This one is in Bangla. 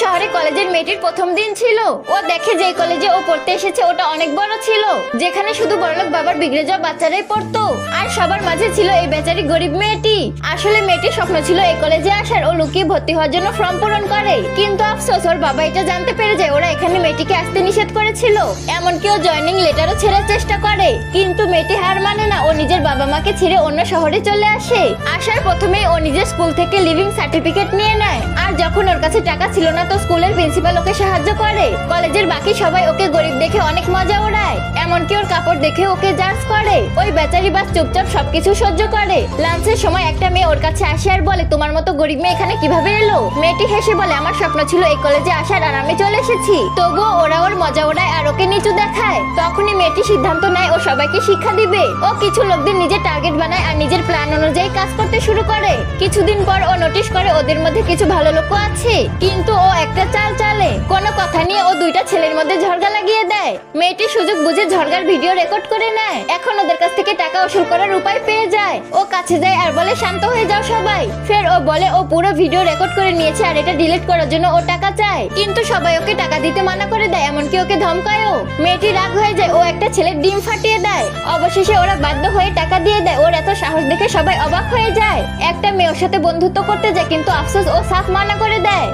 শহরে কলেজের মেয়েটির প্রথম দিন ছিল। ও দেখে যে কলেজে ও পড়তে এসেছে ওটা অনেক বড় ছিল, যেখানে শুধু বড়লোক বাবার বিগড়ে যাওয়া বাচ্চারাই পড়তো। আর সবার মাঝে ছিল এই বেচারি গরিব মেয়েটি। আসলে মেয়েটির স্বপ্ন ছিল এই কলেজে আসার। ও লুকিয়ে ভর্তি হওয়ার জন্য ফর্ম পূরণ করে, কিন্তু আফসোস ওর বাবা এটা জানতে পেরে যায় ওরা এখানে মেয়েটিকে আসতে নিষেধ করেছিল। এমনকি ও জয়নিং লেটারও ছেড়ার চেষ্টা করে, কিন্তু মেয়েটি হার মানে না। ও নিজের বাবা মাকে ছেড়ে অন্য শহরে চলে আসে। আসার প্রথমেই ও নিজের স্কুল থেকে লিভিং সার্টিফিকেট নিয়ে নেয়। আর যখন ওর কাছে টাকা ছিল না তো স্কুলের প্রিন্সিপাল ওকে সাহায্য করে। কলেজের বাকি সবাই ওকে গরিব দেখে অনেক মজা ওড়ায়, এমনকি ওর কাপড় দেখে ওকে জাজ করে। ওই বেচারি বাস চুপচাপ সবকিছু সহ্য করে। লাঞ্চের সময় একটা মেয়ে ওর কাছে আসে আর বলে, তোমার মতো গরিব মেয়ে এখানে কিভাবে এলো? মেয়েটি হেসে বলে, আমার স্বপ্ন ছিল এই কলেজে আসার আর আমি চলে এসেছি। তবুও ওরা ওর মজা ওড়ায় আর ওকে নিচু দেখায়। তখনই মেয়েটি সিদ্ধান্ত নেয় ও সবাইকে শিক্ষা দিবে। ও কিছু লোকদের নিজের টার্গেট বানায় আর নিজের প্ল্যান অনুযায়ী কাজ করতে শুরু করে। কিছুদিন পর ও নোটিশ করে ওদের মধ্যে কিছু ভালো লোকও আছে, কিন্তু ও একটা চাল চালে। কোনো কথা নিয়ে ও দুইটা ছেলের মধ্যে ঝগড়া লাগিয়ে দেয়। মেয়েটি সুযোগ বুঝে ঝগড়ার ভিডিও রেকর্ড করে নেয়। এখন ওদের কাছ থেকে টাকা ওসুল করার উপায় পেয়ে যায়। ও কাছে যায় আর বলে, শান্ত হয়ে যাও সবাই। ফের ও বলে ও পুরো ভিডিও রেকর্ড করে নিয়েছে আর এটা ডিলিট করার জন্য ও টাকা চায়, কিন্তু সবাই ওকে টাকা দিতে মানা করে দেয়, এমনকি ওকে ধমকায়ও। মেয়েটি রাগ হয়ে যায়, ও একটা ছেলের ডিম ফাটিয়ে দেয়। অবশেষে ওরা বাধ্য হয়ে টাকা দিয়ে দেয়। ওর এত সাহস দেখে সবাই অবাক হয়ে যায়। একটা মেয়ের সাথে বন্ধুত্ব করতে যায়, কিন্তু আফসোস ও সাফ মানা করে দেয়।